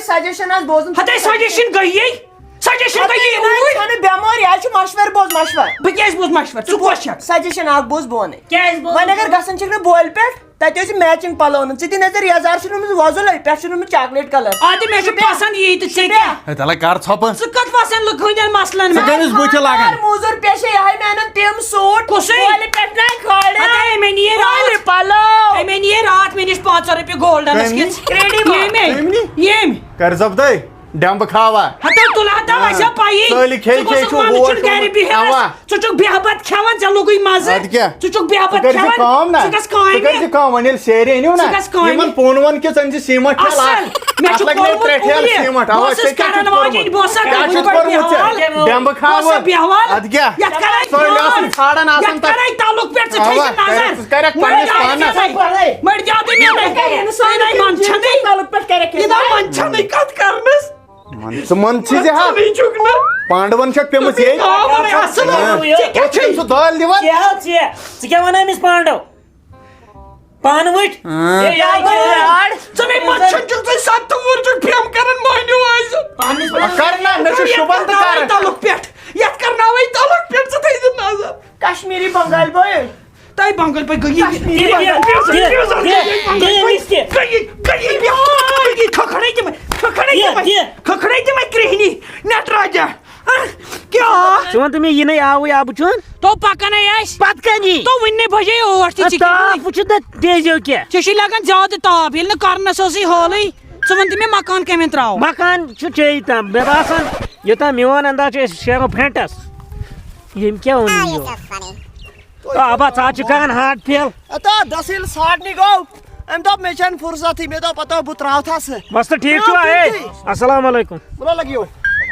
Suggestion آس بوزن ہتے suggestion گئی suggestion گئی بیمار یہ مشور بوز مشور بہ کیاز بوز مشور ژٕ کۄس چھکھ سجیشن اکھ بوز بہٕ ونے کیاز وۄنۍ اگر گژھان چھکھ نہٕ بولہِ پٮ۪ٹھ تتہِ ٲسۍ میچنگ پلو ژٕ دِ نظر یزار چھُ نوٚمُت وۄزُلے پٮ۪ٹھ چھُ نوٚمُت چاکلیٹ کلر آدِ مےٚ چھُ پسنٛد یی تہٕ ژےٚ کیٛاہ تلے کر ژھۄپہٕ ژٕ کتھ وسان لُکہٕ ہٕنٛدٮ۪ن مسلن ژٕ کٔمِس بٕتھِ لگان موزوٗر پیشے یہے مےٚ اَنن تِم سوٗٹ کُسُے کولہِ پٮ۪ٹھ نہ کھٲلِتھ ہتے مےٚ نِیے راتھ پلو مےٚ نِیے راتھ مےٚ نِش 500 رۄپیہِ گولڈنس کِژھ ییٚمۍ کر ضبطے ڈمبہٕ کھاوا ہتا تُل ہتا وسیا پایی ژٕ چھُکھ گرِ بِہِتھ ژٕ چھُکھ بہبت کھٮ۪وان ژےٚ لوگُے مزٕ ژٕ چھُکھ بہبت کھٮ۪وان ژٕ گژھ کامہِ کٲم وۄنۍ ییٚلہِ سیرِ أنِو نا یِمن پوٚن ووٚن کہِ ژٕ أنۍ زِ سیٖمٹ اصل مےٚ چھُ کوٚرمُت سیٖمٹ بہٕ ٲسٕس کران واجٮ۪نۍ بہٕ اوسا ڈمبہٕ کھاوا بیٚہوان ادٕ کیٛاہ یتھ ژھانڈان آسان کرے تعلق پٮ۪ٹھ ژٕ تھٲیزِ نظر کرکھ پننِس پانس مٔڑۍ زیادٕ مےٚ منٛدچھنٕے تعلق پٮ۪ٹھ کرکھ یہِ نا منٛدچھنٕے کتھ کرنس ژٕ منٛد چھِ زِ ہا پانڈون چھکھ پیمٕژ ییٚتہِ سُہ دٲلۍ دِوان ژٕ کیٛاہ ونان أمِس پانڈو پانہٕ وٕٹھ ژٕ مےٚ منٛدچھن چھُکھ ژٕ 7 چھُکھ پھرٛم کران مٲنِو آز کر نا مےٚ چھُ شوٗبان تہٕ کر تعلق پٮ۪ٹھ یتھ کرناوے تعلق پٮ۪ٹھ ژٕ تھٲیزِ نظر کشمیری بنگال بٲے تۄہہِ بنگل پٲٹھۍ کھکھڑے تِمے کرٛہنی نٹراجا کیٛاہ ژٕ وَن تہٕ مےٚ یِنَے آوٕے آبہٕ چوٚن تو پکنے آسہِ پتہٕ کَنہِ تو وُنہِ بجے 8 تہِ تاپھ وٕچھِتھ نہ تیزیو کیٛاہ ژےٚ چھُے لگان زیادٕ تاپھ ییٚلہِ نہٕ کرنس ٲسٕے حالٕے ژٕ ون تہٕ مےٚ مکان کَمٮ۪ن تراو مکان چھُ ژےٚ تام مےٚ باسان یوٚتام میون انداز چھُ أسۍ شیرو فرٛنٹس ییٚمۍ کیٛاہ ووٚن یہِ آبا ژٕ حظ چھُ کران ہاٹ فیل دس ییٚلہِ ساڑنہِ گوٚو أمۍ دوٚپ مےٚ چھنہٕ فرصتٕے مےٚ دوٚپ پتہٕ بہٕ تراوتھا سُہ مستہٕ ٹھیٖک چھُوا اے السلام علیکم بُلا لگیو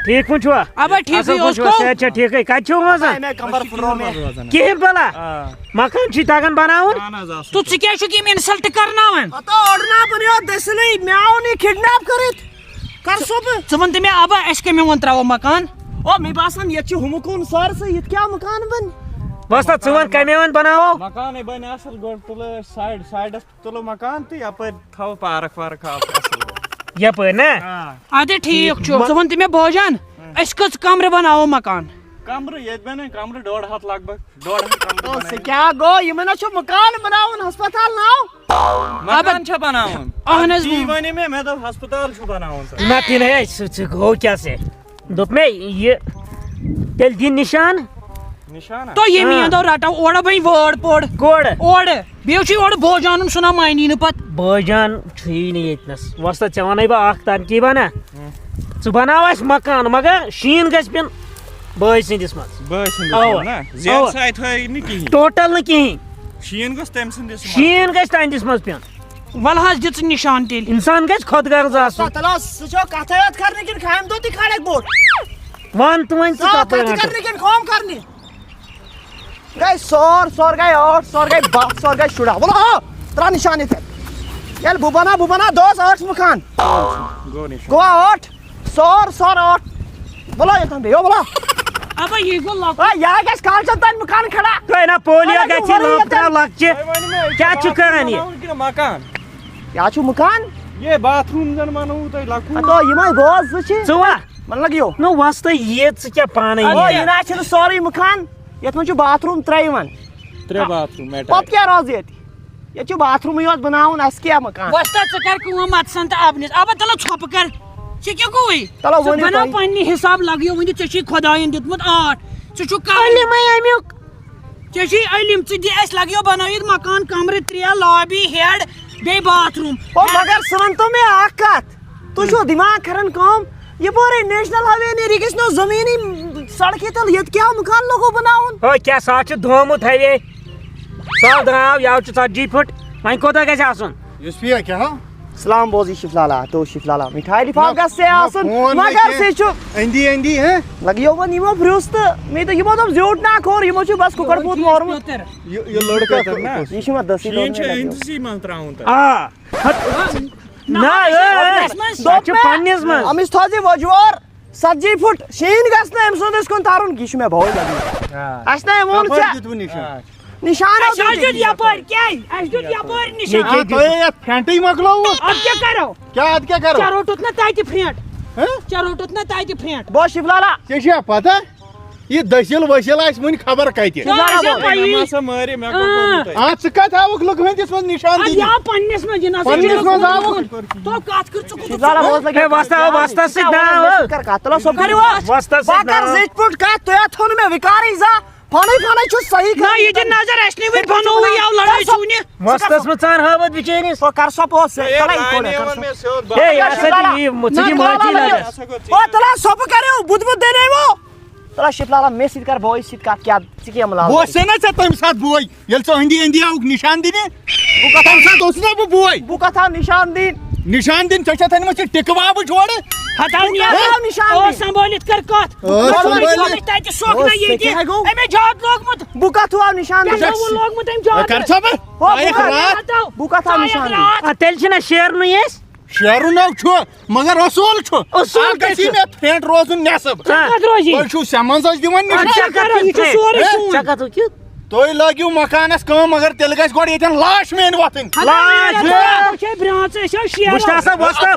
ٹھیٖک پٲٹھۍ چھُوا ابا ٹھیٖکٕے اصل اوس پٲٹھۍ چھُوا صحت چھا ٹھیٖکٕے کتہِ چھِو روزان مےٚ کمبر پھٕٹرو مےٚ کِہیٖنۍ بلا مکان چھُے تگان بناوُن تو ژٕ کیٛازِ چھُکھ یِم اِنسلٹ کرناوان پتہٕ اوڑناوُن یوت دٔسِلٕے مےٚ آو نہٕ کِڈنیپ کٔرِتھ کر سۄ بہٕ ژٕ ون تہٕ مےٚ ابا اَسہِ کَمہِ ووٚن تراوو مکان او مےٚ باسان ییٚتہِ چھُ ہُمہٕ کُن سٲرسٕے ییٚتہِ کیٛاہ مکان بنہِ وستا ژٕ وَن کَمے وۄنۍ بناوو مکانے بنہِ اصل گۄڈٕ تُلو أسۍ سایڈس تُلو مکان تہٕ یپٲرۍ تھاوو پارک وارک یپٲرۍ نا ادٕ ٹھیٖک چھُ ژٕ ون تہٕ مےٚ بوجان أسۍ کٔژ کمرٕ بناوو مکان کمرٕ ییٚتہِ بنن کمرٕ 1.5 لگ بگ 1.5 سُہ کیٛاہ گوٚو یِمن حظ چھُ مکان بناوُن ہسپتال ناو مکان چھا بناوُن اہن حظ تی ونے مےٚ دوٚپ ہسپتال چھُ بناوُن نہ تہِ نَے ژٕ گوٚو کیٛاہ سے دوٚپ مےٚ یہِ تیٚلہِ دِ نِشان نِشانا تو ییٚمہِ اندو رٹو اورٕ وۄنۍ وٲر پور کورٕ اورٕ بیٚیہِ چھُے اورٕ بوجانُن سُہ نا مانی نہٕ پتہٕ بٲے جان چھُیی نہٕ ییٚتنس وستا ژےٚ وَنَے بہٕ اکھ ترکیٖبا نا ژٕ بناو اَسہِ مکان مگر شیٖن گژھِ پیٚون بٲے سٕنٛدِس منٛز بٲے سٕنٛدِس نا زیادٕ سایہِ تھٲے نہٕ کِہیٖنۍ ٹوٹل نہٕ کِہیٖنۍ شیٖن گوٚژھ تٔمۍ سٕنٛدِس شیٖن گژھِ تہنٛدِس منٛز پیٚون ول حظ دِ ژٕ نِشان تیٚلہِ اِنسان گژھِ خۄد غرض آسُن تلو سُہ چھو کتھے یوت کرنہِ کِنہٕ کامہِ دۄہ تہِ کھالکھ بوٚڑ وَن تہٕ وۄنۍ ژٕ کپٲرۍ کتھٕ رَٹکھ کرنہِ کِنہٕ کٲم کرنہِ گٔے سور گٔے 8 سور گٔے 12 سور گٔے شُراہ بولو ہو ترٛاو نِشان یِتھے ییٚلہِ بہٕ بناو دۄہس 8 مکان گوٚوا 8 سور 8 بولو یوٚتن بیٚیو بولو ابا یہِ گوٚو لۄکُٹ یہِ گژھِ کالچن تانۍ مکان کھڑا تۄہہِ نا پولیو گژھِ لۄکچہِ لۄکچہِ کیٛاہ چھُ کران یہِ مکان کیٛاہ چھُ مکان یہ باتھ روم زن بنووُ تۄہہِ لۄکُٹ تو یِمے گوٚو زٕ چھِ ژٕ وا وۄنۍ لگیو نہ وستا یہِ ژٕ کیٛاہ پانے یہِ نہ چھُنہٕ سورُے مکان یتھ منٛز چھُ باتھ روٗم 3 یِوان 3 باتھ روم پتہٕ کیٛاہ روزِ ییٚتہِ ییٚتہِ چھُ باتھ روٗمٕے یوت بناوُن اَسہِ کیٛاہ مکان وستا ژٕ کر کٲم اتسن تہٕ ابنِس ابا تلو ژھۄپہٕ کر ژےٚ کیٛاہ گوٚوُے چلو ژٕ ؤنِو بناو تُہۍ. پننہِ حساب لگیو ؤنہِ ژےٚ چھُے خۄداین دیُتمُت 8 ژٕ چھُکھ علمٕے امیُک ژےٚ چھُے علم ژٕ دِ اَسہِ لگیو بنٲیِتھ مکان کمرٕ 3 لابی ہیڈ بیٚیہِ باتھ روٗم او مگر ژٕ ون تو مےٚ اکھ کتھ تُہۍ چھُو دِماغ کران کٲم یپٲرۍ نیشنل ہاے وے نیرِ گژھِ نہٕ زٔمیٖنٕے سڑکہِ تل ییٚتہِ کیٛاہ مکان لوگوٗ بناوُن ہو کیٛاہ سُہ حظ چھُ دھومُت ہاے وے سُہ درٛاو یَوٕ چھُ 40 فُٹ وۄنۍ کوتاہ گژھِ آسُن یُس پیا کیٛاہ ہا سلام بوزی شفلالا تو شفلالا مِٹھایہِ لِفاف گژھِ سے آسُن مگر سے چھُ أنٛدی أنٛدی ہہ لگیو وۄنۍ یِمو پرٛژھ تہٕ مےٚ دوٚپ یِمو دوٚپ زیوٗٹھ ناکھ اور یِمو چھُ بس کُکر پوٗت مورمُت یہِ لڑکہٕ یہِ چھُ مےٚ دٔسٕے شیٖن چھُ أنٛدسٕے منٛز تراوُن تۄہہِ آ نہ سۄ چھُ پننِس منٛز أمِس تھٲوزِ وۄجور 70 فُٹ شیٖن گژھِ نہٕ أمۍ سُنٛد أسۍ کُن ترُن یہِ چھُ مےٚ بوے لگان اَسہِ نَے ووٚن ژےٚ دِتوٕ نِشان نشان اَسہِ حظ دیُت یپٲرۍ کیٛازِ اَسہِ دیُت یپٲرۍ نِشان پھینٹے مۄکلوو اَدٕ کیٛاہ کرو کیا اد کیا کرو ژےٚ روٚٹُتھ نا تَتہِ فرٛینٛٹ ژےٚ روٚٹُتھ نا تَتہِ فرٛینٛٹ بو شیف لالا ژےٚ چھیا پتہ یہ دٔسِل ؤسِل آسہِ وٕنہِ خبر کتہِ مٲرِ مےٚ کوٚر تۄہہِ ژٕ کتہِ آوُکھ لُکہٕ ہٕنٛدِس منٛز نِشان اَدٕ دِنہِ یا پنٛنِس منٛز یہِ نہ پننِس منٛز آوُکھ تو کتھ کر ژٕ شیف لالا بوز لگے وستس سۭتۍ ناو کر کتھ تلو سب کریو وستس با سۭتۍ کر ناو زِٹھ پُٹ کتھ تُہۍ تھو نہٕ مےٚ وِکارٕے زا پانے چھُ صحیح نہ یہِ دِ نظر اَسہِ نہٕ وۄنۍ بنووٕے یَو لڑٲے چھُنہِ وستس منٛز ژان ہٲوتھ بِچٲرِس سو کر سو پوس مےٚ سیوٚد ہے یہِ ہسا چھِ ژٕ دِ معٲفی نظر او تلا سب کریو بُد بُد دے وہ تلا شیف لالا مےٚ سۭتۍ کر بوے سۭتۍ کتھ کیٛاہ ژٕ کیٛاہ ملال بہٕ اوسے نا ژےٚ تمہِ ساتہٕ بوے ییٚلہِ ژٕ أنٛدی أنٛدی آوُکھ نِشان دِنہِ تمہِ ساتہٕ اوسُس نا بہٕ بوے بہٕ کتھ آو نشان دِنۍ نِشان دِنہِ ژےٚ چھےٚ تھٲیمٕژ یہِ ٹِکہٕ وابہٕ جوڑٕ ہتاو نِشان او سنبھٲلِتھ کر کتھ سنبھٲلِتھ تَتہِ سوٚگ نہ ییٚتہِ أمۍ جاد لوگمُت بہٕ کتھ آو نشان دِنۍ لوگمُت أمۍ جاد کر سا بہٕ بہٕ کتھ آو نشان دِنۍ تیٚلہِ چھِنہ شیرنٕے أسۍ شیرُن چھُ مگر اصوٗل چھُ اصوٗل اکھ گژھی مےٚ پھینٹ روزُن نٮ۪صٕب کتھ روزی تُہۍ چھُو سٮ۪منٛز اَسہِ دِوان نِشان ژےٚ کتھ کیُتھ تُہۍ لٲگِو مکانس کٲم مگر تیٚلہِ گژھِ گۄڈٕ ییٚتٮ۪ن لاش میٲنۍ وۄتھٕنۍ بہٕ چھُس آسان وۄستا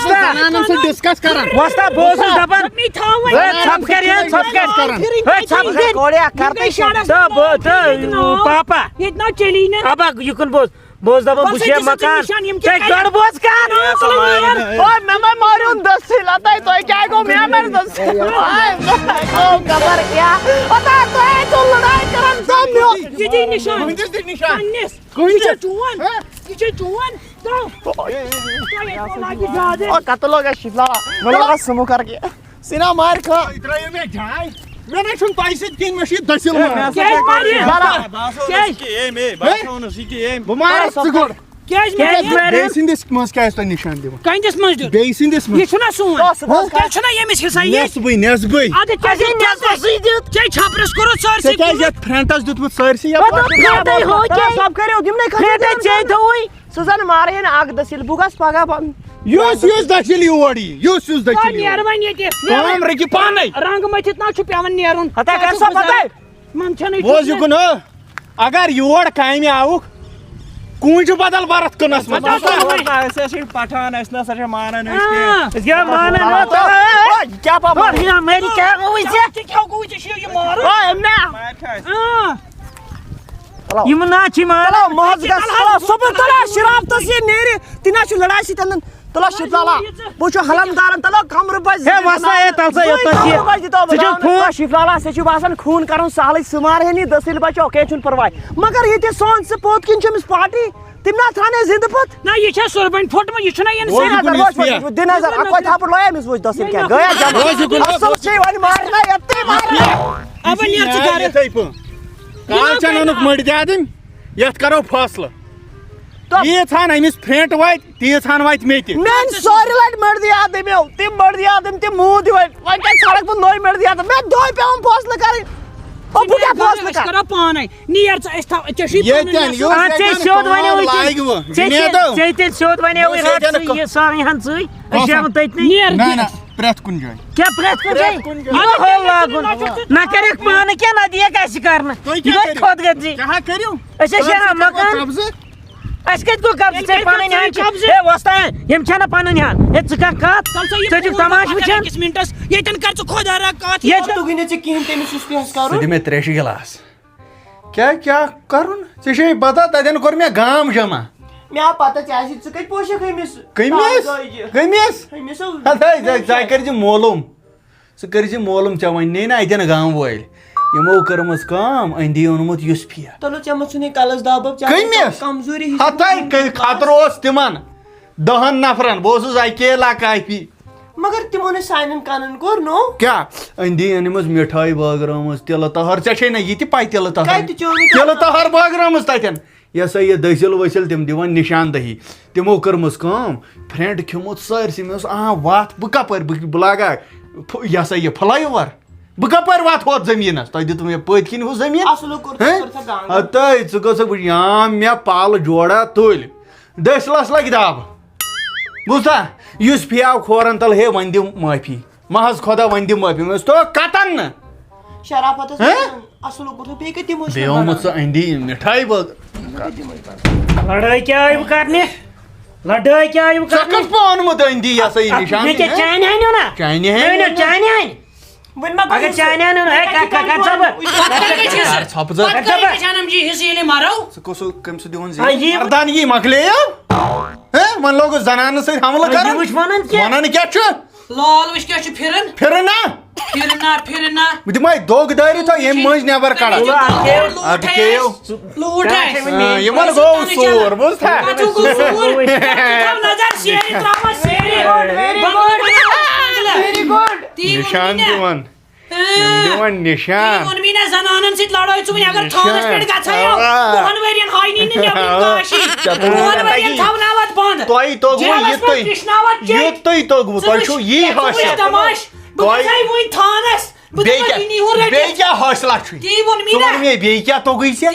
زنانن سۭتۍ ڈسکس کران وۄستا بہٕ اوسُس دپان ژھۄپہٕ کر ہے ژھۄپہٕ کر ژھۄپہٕ کوڑیا کرتے تہٕ پاپا ییٚتہِ نا چلی نہٕ ابا یِکُن بوز بہٕ اوسُس دپان بہٕ چھُس مکان ژےٚ گۄڈٕ بوز کر اوے مےٚ ما ماریون دٔسِل اَتَے تۄہہِ کیٛاہ گوٚو مےٚ مارِ دٔسِل خبر کیٛاہ اَتَے تۄہے چھُو لڑٲے کران سامنیو یہِ دی نِشان کٕہٕنٛدِس دِ نِشان پنٛنِس یہِ چھُ چون یہِ چھُ چون او کتھ لوگ شیف لالا مےٚ لگا سمو کر کے سینا مار کھا تُہۍ ترٛٲیِو مےٚ جاے مےٚ نَے چھُنہٕ تۄہہِ سۭتۍ کِہیٖنۍ مےٚ چھُ یہِ دٔسِل ماران کیٛازِ مارِ بہٕ مارس ژٕ گۄڈٕ کیٛازِ بیٚیہِ سٕنٛدِس منٛز کیٛازِ تۄہہِ نِشان دِوان کَنٛدِس منٛز دیُت بیٚیہِ سٕنٛدِس یہِ منٛز چھُنا سون تیٚلہِ چھُنا ییٚمِس حِصہٕ یہِ نٮ۪صبٕے نٮ۪صبٕے اَدٕ ژےٚ ژےٚ چھپرس کوٚرُتھ ژےٚ سٲرسٕے کیٛازِ یتھ فرٛنٹس دیُتمُت سٲرسٕے سب کریو دِمنے سُہ زن مارہین اکھ دٔسِل بہٕ گژھٕ پگاہ پن یُس دٔسِل یور یی یُس دٔسِل نیرٕ وۄنۍ ییٚتہِ کٲم رٔکہِ پانے رنٛگ مٔتھِتھ نا چھُ پیٚوان نیرُن ہتا کر سا پتہ من چھنہٕ بوز یِکُن اگر یور کامہِ آوُکھ کوٗنٛجہِ بدل برت کٕنس منٛز أسۍ چھِ پٹھان اَسہِ نسا چھِ مانان أسۍ کیٛاہ مانان کیٛاہ پاپا میری کیٛاہ گوٚوُے ژےٚ ژےٚ کیٛاہ گوٚو ژےٚ چھُ یہِ مارُن یِم نا چھِ تلا ماز گژھ صبر تلا شرافت یہ نیرِ تِنا چھُ لڑاے سۭتۍ تلا شیف لالا بہٕ چھُ حلم دارن تلا کمرٕ پزِ شیف لالا ژےٚ چھُ باسان خوٗن کرُن سہلٕے ژٕ مارہین یہِ دٔسِل بچو کینٛہہ چھُنہٕ پرواے مگر ییٚتہِ سون ژٕ پوٚت کِنۍ چھُ أمِس پارٹی تِم نا تھاونٕے زنٛدٕ پتہٕ نہ یہِ چھا سُربنۍ پھوٚٹمُت یہِ چھُنا دِ نظر اکوے تھاپڑ لویا أمِس وٕچھ دٔسِل کیٛاہ گٔیا اصل چھے وۄنۍ مارنٕے یتٕے ابا نیٖر ژٕ گرٕ یِتھٕے پٲٹھۍ کالچن اوٚنُکھ مٔڈۍ دادٕنۍ یتھ کرو فٲصلہٕ ییٖژہن أمِس فرٛنٹ واتہِ تیٖژہن واتہِ مےٚ تہِ میٛانہِ سورِ لٹہِ مٔڈ دِیا دٔمِو تِم مٔڈ دِیا دٔمۍ تِم موٗدۍ وۄنۍ وۄنۍ کتہِ ژھانڈکھ بہٕ نٔے مٔڈ دِیا مےٚ دۄے پیٚوان فٲصلہٕ کرٕنۍ بہٕ کیٛاہ فٲصلہٕ أسۍ کرٕ کرو پانے نیٖر ژٕ أسۍ تھاو ژےٚ چھُے ییٚتٮ۪ن ژےٚ سیوٚد لاگوٕ ژےٚ تیٚلہِ سیوٚد وَنیوٕے رَٹ یہِ سارنٕے ہن ژٕے أسۍ چھِ تٔتنٕے نیٖر نہ پرٛٮ۪تھ کُنہِ جایہِ کیٛاہ پرٛٮ۪تھ کُنہِ جایہِ لاگُن نہ کَرٮ۪کھ پانہٕ کیٚنٛہہ نہ دِیَکھ اَسہِ کرنہٕ یہِ گٔے تھوٚد گٔژھی کیٛاہ کٔرِو أسۍ ٲسۍ شیران مکان اَسہِ کَتہِ گوٚو قبضہٕ ژےٚ پَنٕنۍ ہن چھِ ہے وۄستا یِم چھَنہ پَنٕنۍ ہن ہے ژٕ کر کَتھ ژٕ چھُکھ تماش وٕچھان أکِس مِنٹس ییٚتٮ۪ن کر ژٕ خۄدا را کتھ ژٕ دِ مےٚ ترٛیشہِ گِلاس کیٛاہ کرُن ژےٚ چھے پتہ تتٮ۪ن کوٚر مےٚ گام جمع مےٚ آو پتہ ژےٚ آسی ژٕ کتہِ پوشکھ أمِس کٔمِس ژٕ کٔرۍ زِ معلوٗم ژےٚ وَننے نا اَتٮ۪ن گامہٕ وٲلۍ یِمو کٔرمٕژ کٲم أنٛدی اوٚنمُت یوٗسفیا چلو ژےٚ مہ ژھُنٕے کلس دب کٔمِس کمزوری ہتھے خطرٕ اوس تِمن 10 نفرن بہٕ اوسُس اکیلا کافی مگر تِمو نہٕ سانٮ۪ن کنن کوٚر نو کیٛاہ أنٛدی أنمٕژ مِٹھٲے بٲگرٲمٕژ تِلہٕ تہر ژےٚ چھے نہ یہِ تہِ پاے تِلہٕ تہر بٲگرٲمٕژ تتٮ۪ن یہِ سا یہِ دٔسِل ؤسِل تِم دِوان نِشاندہی تِمو کٔرمٕژ کٲم فرٛنٹ کھیوٚمُت سٲرسٕے مےٚ اوس وَتھ بہٕ کپٲرۍ بہٕ لاگا یہِ سا یہِ فٕلے اوٚور بہٕ کپٲرۍ واتہٕ ہۄتھ زٔمیٖنس تۄہہِ دِتوٕ مےٚ پٔتۍ کِنۍ ہُہ زٔمیٖن ہتٲے ژٕ گٔژھکھ یا مےٚ پالہٕ جوڑا تُلۍ دٔسلس لگہِ دب بوٗزتھا یوٗسفیا آو کھورن تل ہے وۄنۍ دِ معٲفی محض خۄدا وۄنۍ دِ معٲفی مےٚ دوٚپُس تو کتن نہٕ شرافت اصل بیٚیہِ کتہِ دِمو بیٚیہِ اومُت سُہ أنٛدی مِٹھٲے بٲگراو لڑٲے کیٛاہ آیہِ بہٕ کرنہِ لڑٲے کیٛاہ آیہِ بہٕ ژےٚ کرنہِ کتھ پہ اوٚنمُت أنٛدی یہِ ہسا یہِ نِشان مےٚ کیٛاہ چانہِ ہانہِ نا چانہِ ہانہِ چانہِ ہانہِ وۄنۍ ما اگر چانہِ ہانہِ ژھۄپہٕ ژٕ کُس کٔمۍ سُہ دِوان مردانگی مۄکلیو وۄنۍ لوگُس زنانہٕ سۭتۍ حملہٕ کران وٕچھ وَنان کیٛاہ وَنان کیٛاہ چھُ لال وٕچھ کیٛاہ چھُ پھِران پھِرن نا پھِرنا بہٕ دِمے دوٚگ دٲرِتھ ییٚمہِ مٔنٛزۍ نٮ۪بر کڑان لوٗٹ یِمن گوٚو سوٗر بوٗزتھا نِشان دِوان دِوان نِشان زنانن سۭتۍ لڑٲے ژٕ وۄنۍ اگر تھانس پٮ۪ٹھ گژھے وُہن ؤرین ہاینی نہٕ نیبرِم کاشی وُہن ؤرین تھاوناوتھ بنٛد تۄہہِ توٚگوٕ یُتُے توٚگوٕ تۄہہِ چھُو یی حٲصِل وۄنۍ تھانس بیٚیہِ کیٛاہ حٲصلہ چھُے ژٕ وَن مےٚ بیٚیہِ کیٛاہ توٚگُے ژےٚ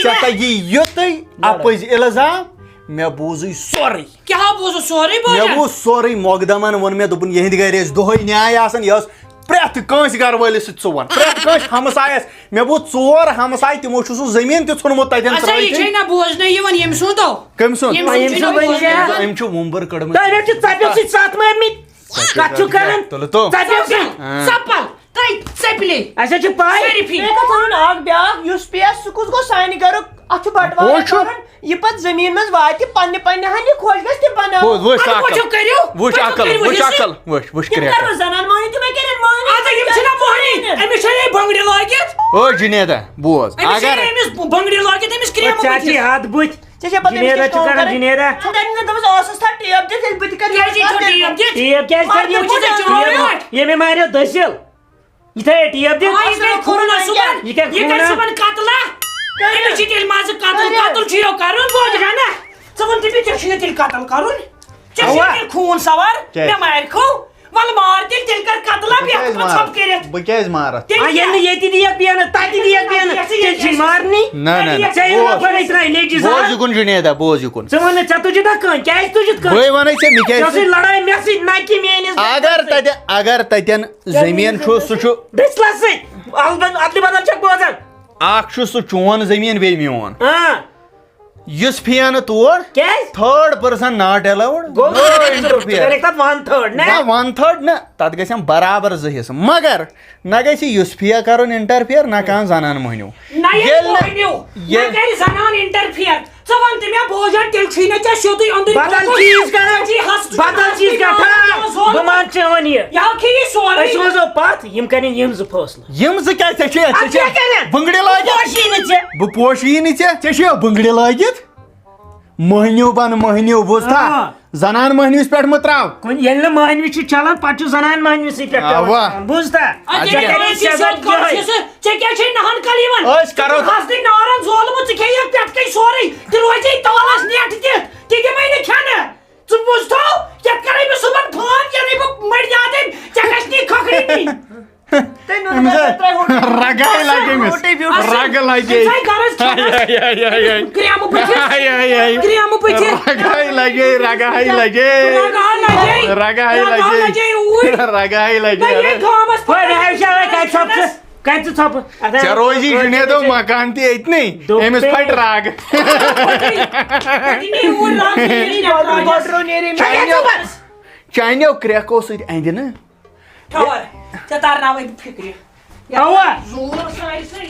ژےٚ تگی یُتُے اپٔزۍ اِلزام مےٚ بوٗزٕے سورُے کیٛاہ بوٗزُتھ سورُے مےٚ بوٗز سورُے مۄقدمن ووٚن مےٚ دوٚپُن یِہنٛدِ گرِ ٲسۍ دۄہے نیاے آسان یہِ ٲس پرٛٮ۪تھ کٲنٛسہِ گرٕ وٲلِس سۭتۍ ژٕ وَن پرٛٮ۪تھ کٲنٛسہِ ہمسایس مےٚ بوٗز 4 ہمساے تِمو چھُ سُہ زٔمیٖن تہِ ژھُنمُت تتٮ۪ن یہِ چھے نہ بوزنہٕ یِوان ییٚمہِ سُنٛد کٔمۍ سُنٛد أمۍ أمۍ چھُ وُمبر کٔڑمٕژ تۄہہِ چھِ ژپٮ۪و سۭتۍ سَتھ مٲرمٕتۍ کتھ چھُو کران تُلہٕ تو ژپٮ۪و سۭتۍ سپل تۄہہِ ژٔپلے اَسہِ حظ چھِ پاے اکھ بیاکھ یُس پیٚیس سُہ کُس گوٚو سانہِ گرُک اتھ چھُ بٹوار کرُن یہِ پتہٕ زٔمیٖن منٛز واتہِ پننہِ ہن یہِ خۄش گژھِ تہِ بناوو وٕچھ عقل وٕچھ کرٛٮ۪کھ زنان مٲنِو تِمے کٔرِتھ مٲنِو یِم چھِنہ موہنی أمِس چھےٚ بنٛگرِ لٲگِتھ او جُنیدا بوز اگر أمِس بنٛگرِ لٲگِتھ أمِس کرٛیمہٕ چاچی ہاتھ بٕتھِ جُنیدا چھُ کران جُنیدا ٲسٕس تھاو ٹیپ دِتھ ییٚلہِ بہٕ تہِ کرٕ ٹیپ کیٛازِ ییٚمہِ ماریو دٔسِل یہِ تھٲیے ٹیپ دِتھ یہِ کیٛاہ صُبحن قتلا أمِس چھِ تیٚلہِ مازٕ قتل چھُ یو کرُن بوزرا نہ ژٕ وَن تٔمِس ژےٚ چھُے تیٚلہِ قتل کرُن ژےٚ چھُے تیٚلہِ خوٗن سوار مےٚ مارکھو وَلہٕ مار تیٚلہِ کر قتلا بیٚیہِ ژھۄپ کٔرِتھ بہٕ کیٛازِ مارتھ ییٚلہِ نہٕ ییٚتہِ دِیَکھ بیٚہنہٕ تَتہِ دِیَکھ بیٚہنہٕ تیٚلہِ چھِ مارنی بوز یِکُن جُنیدا بوز یِکُن ژٕ وَن ژےٚ تُجِتھ کٲنۍ کیٛازِ تُجِتھ کٲنۍ بٕے وَنَے ژےٚ مےٚ ژےٚ کیٛازِ سۭتۍ لڑٲے مےٚ سۭتۍ نہ کہِ میٲنِس اگر تتٮ۪ن زٔمیٖن چھُ سُہ چھُ دٔسلَس سۭتۍ اَدلہِ بدل چھکھ بوزان اکھ چھُ سُہ چون زٔمیٖن بیٚیہِ میون ہاں یُس پھیہ نہٕ تور کیٛازِ 3rd person ناٹ ایلاوُڈ تَتھ 1/3 نہ 1/3 نہ تتھ گژھن برابر 2 حِصہٕ مگر نہ گژھِ یُس پھیہ کرُن انٹرفیر نہ کانٛہہ زنان مٔہنیوٗ زنان انٹرفیر ژٕ وَن تہٕ مےٚ بوزا تیٚلہِ چھُے نہٕ ژےٚ سیوٚدُے أنٛدٕرۍ بدل چیٖز کران بدل چیٖز کران بہٕ مان چون یہِ أسۍ روزو پتھ یِم کرن یِم 2 فٲصلہٕ یِم 2 کیٛاہ ژےٚ چھے بٕنٛگرِ لٲگِتھ پوشی نہٕ ژےٚ بہٕ پوشی نہٕ ژےٚ چھے بٕنٛگرِ لٲگِتھ مٔہنیوٗ بن مٔہنیوٗ بوٗزتھا زنان مٔہنوِس پٮ۪ٹھ مہ تراو ییٚلہِ نہٕ مٔہنوِ چھُ چلان پتہٕ چھُ زنان مٔہنوِسٕے پٮ۪ٹھ بوٗزتھا ژےٚ کیٛاہ چھے نہن کل یِوان أسۍ کرو ہسنٕے نارن زولمُت ژٕ کھیٚیَکھ پٮ۪ٹھ کَنۍ سورُے تہِ روزے تالس نٮ۪ٹ تہِ دِمَے نہٕ کھٮ۪نہٕ ژٕ بوٗزتھو یَتھ کرے بہٕ صُبحن فون یَنَے بہٕ مٔرۍزیادَے ژےٚ گژھِ نہٕ کھۄکھرِ دِنۍ رگاے لگے رگ لگے رگاے لگے کتہِ ژھۄپہٕ ژےٚ روزی جُنیدو مکان تہِ ییٚتنٕے أمِس پھٹہِ رگ چانیو کرٛٮ۪کھو سۭتۍ اندِ نہٕ ژےٚ تارناوَے بہٕ فِکرِ اَوا زور سٲرسٕے